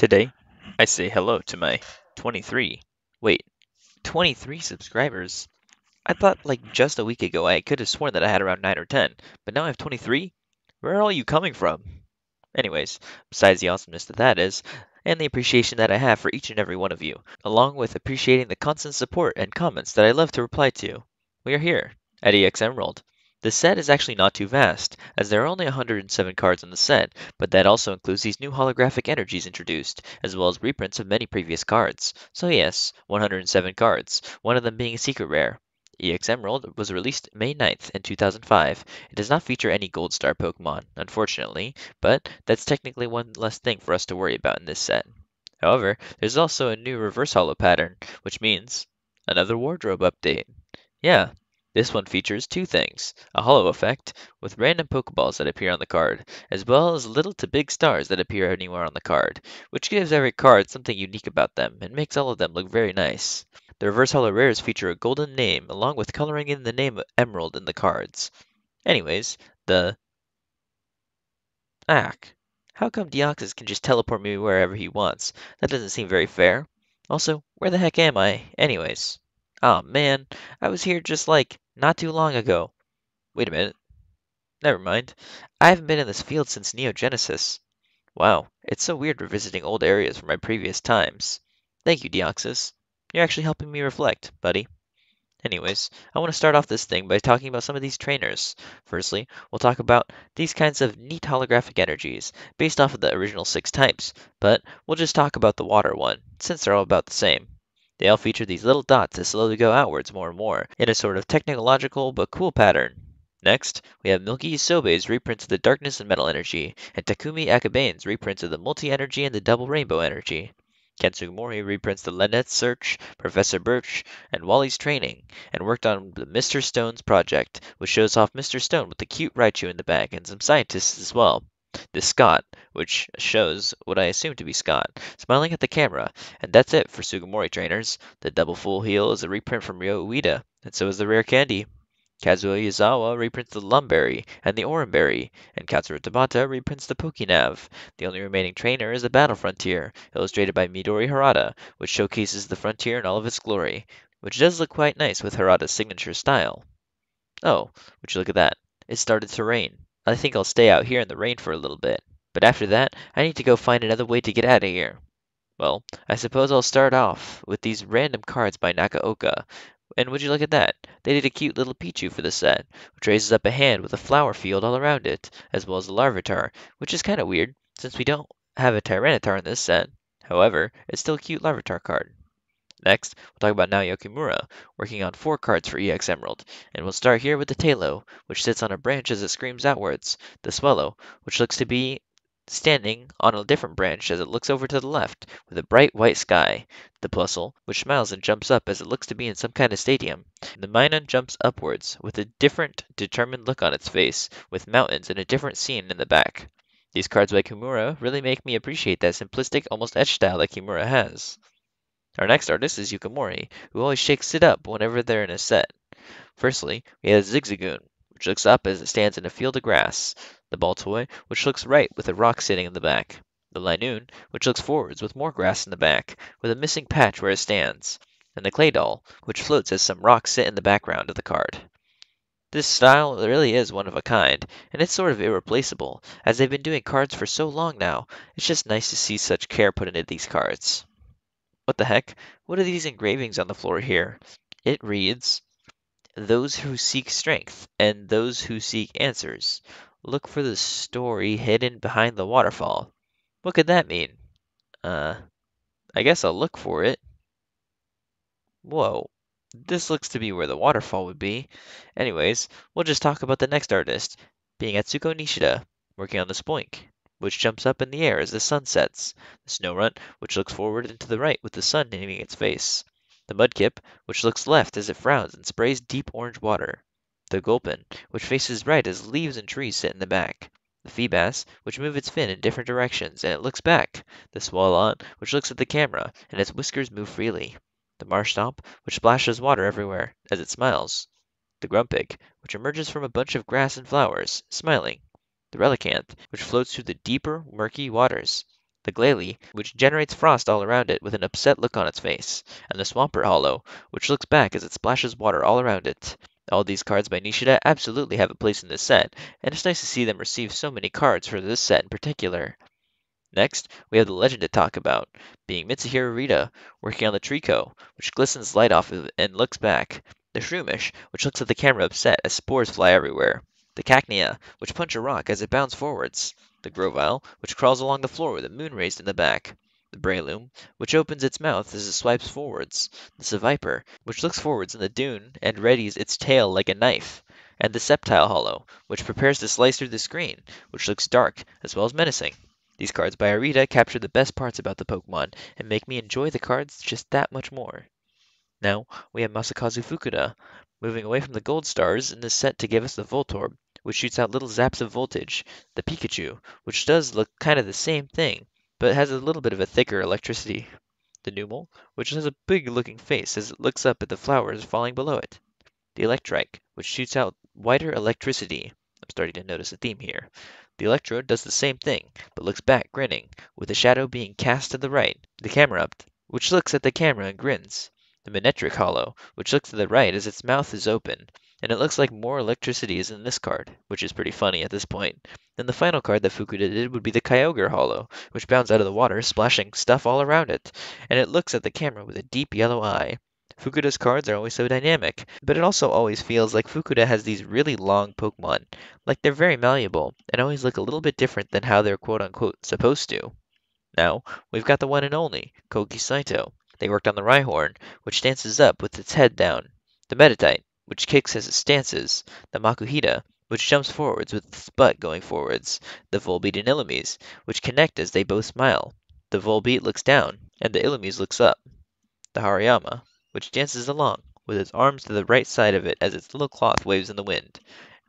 Today, I say hello to my 23. Wait, 23 subscribers? I thought like just a week ago I could have sworn that I had around 9 or 10, but now I have 23? Where are all you coming from? Anyways, besides the awesomeness that is, and the appreciation that I have for each and every one of you, along with appreciating the constant support and comments that I love to reply to, we are here at EX Emerald. The set is actually not too vast, as there are only 107 cards in the set, but that also includes these new holographic energies introduced, as well as reprints of many previous cards. So yes, 107 cards, one of them being a secret rare. EX Emerald was released May 9th in 2005. It does not feature any Gold Star Pokemon, unfortunately, but that's technically one less thing for us to worry about in this set. However, there's also a new reverse holo pattern, which means another wardrobe update. Yeah, this one features two things: a holo effect, with random Pokeballs that appear on the card, as well as little to big stars that appear anywhere on the card, which gives every card something unique about them and makes all of them look very nice. The reverse holo rares feature a golden name along with coloring in the name Emerald in the cards. Anyways, the Ack. How come Deoxys can just teleport me wherever he wants? That doesn't seem very fair. Also, where the heck am I, anyways? Aw, man, I was here just like not too long ago. Wait a minute. Never mind. I haven't been in this field since Neogenesis. Wow, it's so weird revisiting old areas from my previous times. Thank you, Deoxys. You're actually helping me reflect, buddy. Anyways, I want to start off this thing by talking about some of these trainers. Firstly, we'll talk about these kinds of neat holographic energies based off of the original 6 types, but we'll just talk about the water one, since they're all about the same. They all feature these little dots that slowly go outwards more and more, in a sort of technological but cool pattern. Next, we have Milky Isobe's reprints of the Darkness and Metal energy, and Takumi Akabane's reprints of the Multi-energy and the Double Rainbow energy. Kouki reprints the Lynette's Search, Professor Birch, and Wally's Training, and worked on the Mr. Stone's project, which shows off Mr. Stone with the cute Raichu in the back, and some scientists as well. This Scott, which shows what I assume to be Scott, smiling at the camera, and that's it for Sugimori trainers. The double full heel is a reprint from Ryo Ueda, and so is the rare candy. Kazuo Yazawa reprints the Lumberry and the Oranberry, and Katsuro Tabata reprints the Pokénav. The only remaining trainer is the Battle Frontier, illustrated by Midori Harada, which showcases the frontier in all of its glory, which does look quite nice with Harada's signature style. Oh, would you look at that? It started to rain. I think I'll stay out here in the rain for a little bit, but after that, I need to go find another way to get out of here. Well, I suppose I'll start off with these random cards by Nakaoka. And would you look at that? They did a cute little Pichu for the set, which raises up a hand with a flower field all around it, as well as a Larvitar, which is kind of weird, since we don't have a Tyranitar in this set. However, it's still a cute Larvitar card. Next, we'll talk about Naoyo Kimura, working on 4 cards for EX Emerald, and we'll start here with the Talo, which sits on a branch as it screams outwards, the Swallow, which looks to be standing on a different branch as it looks over to the left, with a bright white sky, the Plusle, which smiles and jumps up as it looks to be in some kind of stadium. The Minun jumps upwards, with a different, determined look on its face, with mountains and a different scene in the back. These cards by Kimura really make me appreciate that simplistic, almost etched style that Kimura has. Our next artist is Yuka Morii, who always shakes it up whenever they're in a set. Firstly, we have Zigzagoon, which looks up as it stands in a field of grass, the Baltoy, which looks right with a rock sitting in the back, the Linoon, which looks forwards with more grass in the back, with a missing patch where it stands, and the Clay Doll, which floats as some rocks sit in the background of the card. This style really is one of a kind, and it's sort of irreplaceable, as they've been doing cards for so long now. It's just nice to see such care put into these cards. What the heck? What are these engravings on the floor here? It reads, "Those who seek strength and those who seek answers, look for the story hidden behind the waterfall." What could that mean? Uh, I guess I'll look for it. Whoa, this looks to be where the waterfall would be. Anyways, we'll just talk about the next artist, being Atsuko Nishida, working on the Spoink, which jumps up in the air as the sun sets, the Snorunt, which looks forward and to the right with the sun hitting its face, the Mudkip, which looks left as it frowns and sprays deep orange water, the Gulpin, which faces right as leaves and trees sit in the back, the Feebas, which moves its fin in different directions and it looks back, the Swalot, which looks at the camera and its whiskers move freely, the Marshtomp, which splashes water everywhere as it smiles, the Grumpig, which emerges from a bunch of grass and flowers, smiling, the Relicanth, which floats through the deeper, murky waters, the Glalie, which generates frost all around it with an upset look on its face, and the Swampert Hollow, which looks back as it splashes water all around it. All these cards by Nishida absolutely have a place in this set, and it's nice to see them receive so many cards for this set in particular. Next, we have the legend to talk about, being Mitsuhiro Arita, working on the Trico, which glistens light off of it and looks back. The Shroomish, which looks at the camera upset as spores fly everywhere. The Cacnea, which punch a rock as it bounds forwards. The Grovyle, which crawls along the floor with a moon raised in the back. The Breloom, which opens its mouth as it swipes forwards. The Seviper, which looks forwards in the dune and readies its tail like a knife. And the Sceptile Hollow, which prepares to slice through the screen, which looks dark as well as menacing. These cards by Arita capture the best parts about the Pokemon and make me enjoy the cards just that much more. Now we have Masakazu Fukuda, moving away from the gold stars in this set to give us the Voltorb, which shoots out little zaps of voltage, the Pikachu, which does look kind of the same thing, but has a little bit of a thicker electricity, the Numel, which has a big looking face as it looks up at the flowers falling below it, the Electrike, which shoots out whiter electricity. I'm starting to notice a theme here. The Electrode does the same thing, but looks back grinning, with a shadow being cast to the right. The Camerupt, which looks at the camera and grins. The Manectric Hollow, which looks to the right as its mouth is open, and it looks like more electricity is in this card, which is pretty funny at this point. Then the final card that Fukuda did would be the Kyogre Hollow, which bounds out of the water, splashing stuff all around it, and it looks at the camera with a deep yellow eye. Fukuda's cards are always so dynamic, but it also always feels like Fukuda has these really long Pokemon, like they're very malleable, and always look a little bit different than how they're quote-unquote supposed to. Now, we've got the one and only, Kouki Saitou. They worked on the Rhyhorn, which dances up with its head down, the Meditite, which kicks as it stances, the Makuhita, which jumps forwards with its butt going forwards, the Volbeat and Illumise, which connect as they both smile. The Volbeat looks down, and the Illumise looks up. The Hariyama, which dances along, with its arms to the right side of it as its little cloth waves in the wind.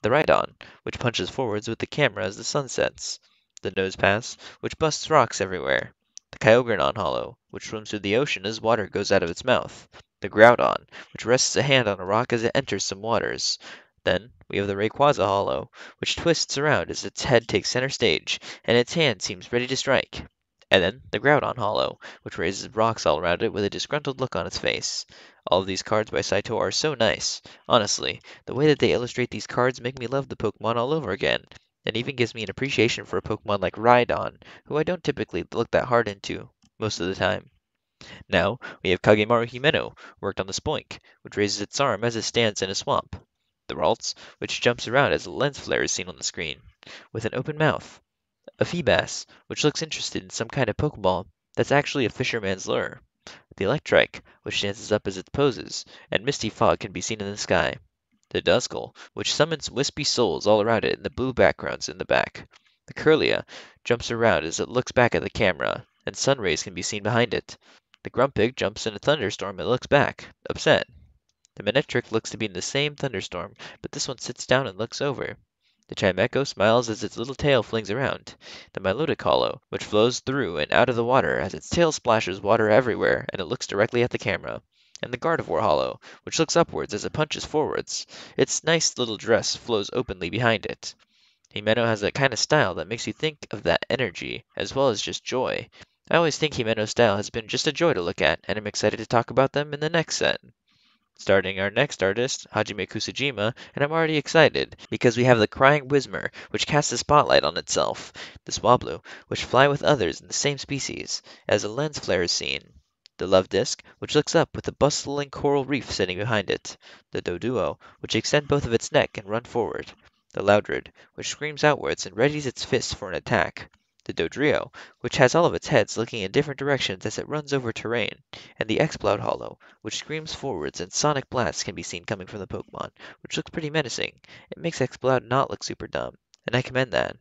The Rhydon, which punches forwards with the camera as the sun sets. The Nosepass, which busts rocks everywhere. The Kyogrenon Hollow, which swims through the ocean as water goes out of its mouth. The Groudon, which rests a hand on a rock as it enters some waters. Then we have the Rayquaza Hollow, which twists around as its head takes center stage, and its hand seems ready to strike. And then the Groudon Hollow, which raises rocks all around it with a disgruntled look on its face. All of these cards by Saitou are so nice. Honestly, the way that they illustrate these cards make me love the Pokemon all over again, and even gives me an appreciation for a Pokemon like Rhydon, who I don't typically look that hard into most of the time. Now we have Kagemaru Himeno, worked on the Spoink, which raises its arm as it stands in a swamp. The Ralts, which jumps around as a lens flare is seen on the screen, with an open mouth. A Feebas, which looks interested in some kind of Pokeball that's actually a fisherman's lure. The Electrike, which dances up as it poses, and misty fog can be seen in the sky. The Duskull, which summons wispy souls all around it in the blue backgrounds in the back. The Kirlia jumps around as it looks back at the camera, and sun rays can be seen behind it. The Grumpig jumps in a thunderstorm and looks back, upset. The Manectric looks to be in the same thunderstorm, but this one sits down and looks over. The Chimecho smiles as its little tail flings around. The Milotic Hollow, which flows through and out of the water as its tail splashes water everywhere and it looks directly at the camera. And the Gardevoir Hollow, which looks upwards as it punches forwards. Its nice little dress flows openly behind it. Himeno has that kind of style that makes you think of that energy, as well as just joy. I always think Himeno's style has been just a joy to look at, and I'm excited to talk about them in the next set. Starting our next artist, Hajime Kusajima, and I'm already excited, because we have the Crying Whismer, which casts a spotlight on itself, the Swablu, which fly with others in the same species, as a lens flare is seen, the Love Disc, which looks up with a bustling coral reef sitting behind it, the Doduo, which extend both of its neck and run forward, the Loudred, which screams outwards and readies its fists for an attack, the Dodrio, which has all of its heads looking in different directions as it runs over terrain, and the Exploud Hollow, which screams forwards and sonic blasts can be seen coming from the Pokemon, which looks pretty menacing. It makes Exploud not look super dumb, and I commend that.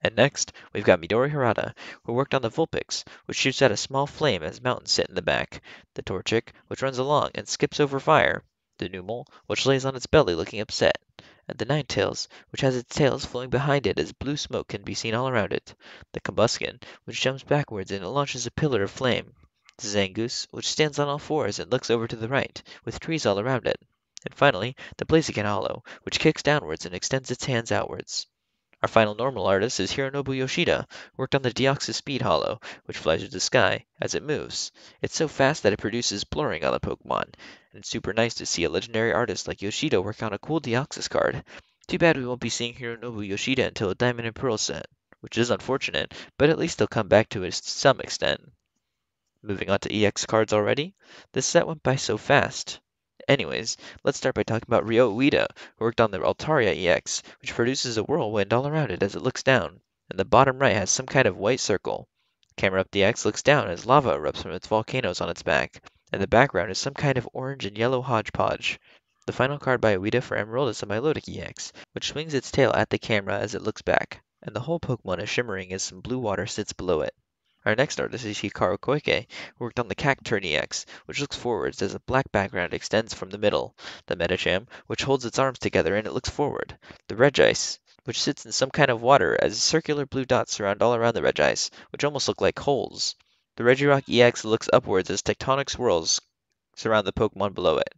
And next, we've got Midori Harada, who worked on the Vulpix, which shoots out a small flame as mountains sit in the back, the Torchic, which runs along and skips over fire, the Numel, which lays on its belly looking upset, and the Ninetales, which has its tails flowing behind it as blue smoke can be seen all around it, the Combuskin, which jumps backwards and it launches a pillar of flame, the Zangoose, which stands on all fours and looks over to the right, with trees all around it, and finally, the Blaziken Hollow, which kicks downwards and extends its hands outwards. Our final normal artist is Hironobu Yoshida, who worked on the Deoxys Speed Hollow, which flies through the sky as it moves. It's so fast that it produces blurring on the Pokemon, and it's super nice to see a legendary artist like Yoshida work on a cool Deoxys card. Too bad we won't be seeing Hironobu Yoshida until a Diamond and Pearl set, which is unfortunate, but at least they'll come back to it to some extent. Moving on to EX cards already? This set went by so fast. Anyways, let's start by talking about Ryo Ueda, who worked on the Altaria EX, which produces a whirlwind all around it as it looks down, and the bottom right has some kind of white circle. Camera Up DX looks down as lava erupts from its volcanoes on its back, and the background is some kind of orange and yellow hodgepodge. The final card by Ueda for Emerald is a Milotic EX, which swings its tail at the camera as it looks back, and the whole Pokemon is shimmering as some blue water sits below it. Our next artist is Hikaru Koike, who worked on the Cacturn EX, which looks forwards as a black background extends from the middle, the Medicham, which holds its arms together and it looks forward, the Regice, which sits in some kind of water as circular blue dots surround all around the Regice, which almost look like holes. The Regirock EX looks upwards as tectonic swirls surround the Pokemon below it.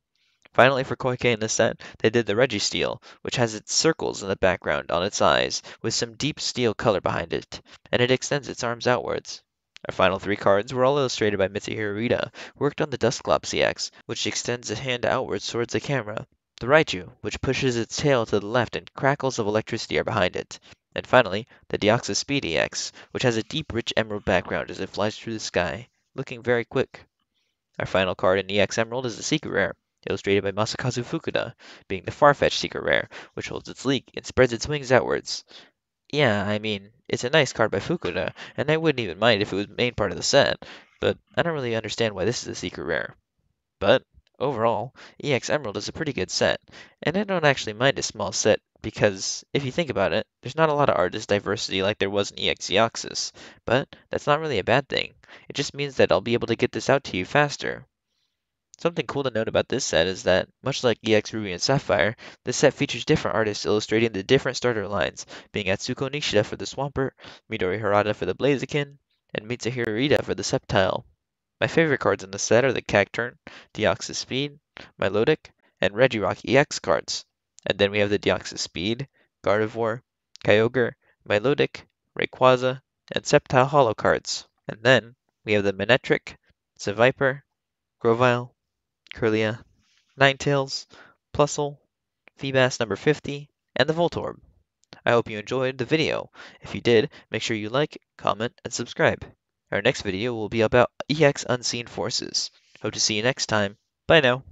Finally, for Koike in this set, they did the Registeel, which has its circles in the background on its eyes, with some deep steel color behind it, and it extends its arms outwards. Our final three cards were all illustrated by Mitsuhiro Arita, who worked on the Dusclops EX, which extends a hand outwards towards the camera, the Raichu, which pushes its tail to the left and crackles of electricity are behind it, and finally, the Deoxys Speed EX, which has a deep, rich emerald background as it flies through the sky, looking very quick. Our final card in EX Emerald is the Secret Rare, illustrated by Masakazu Fukuda, being the Farfetch'd Secret Rare, which holds its leek and spreads its wings outwards. Yeah, I mean, it's a nice card by Fukuda, and I wouldn't even mind if it was main part of the set, but I don't really understand why this is a secret rare. But, overall, EX Emerald is a pretty good set, and I don't actually mind a small set because, if you think about it, there's not a lot of artist diversity like there was in EX Deoxys, but that's not really a bad thing. It just means that I'll be able to get this out to you faster. Something cool to note about this set is that, much like EX Ruby and Sapphire, this set features different artists illustrating the different starter lines, being Atsuko Nishida for the Swampert, Midori Harada for the Blaziken, and Mitsuhiro Arita for the Sceptile. My favorite cards in this set are the Cacturn, Deoxys Speed, Milotic, and Regirock EX cards. And then we have the Deoxys Speed, Gardevoir, Kyogre, Milotic, Rayquaza, and Sceptile Holo cards. And then we have the Manectric, Seviper, Grovyle, Kirlia, Ninetales, Plusle, Feebas number 50, and the Voltorb. I hope you enjoyed the video. If you did, make sure you like, comment, and subscribe. Our next video will be about EX Unseen Forces. Hope to see you next time. Bye now.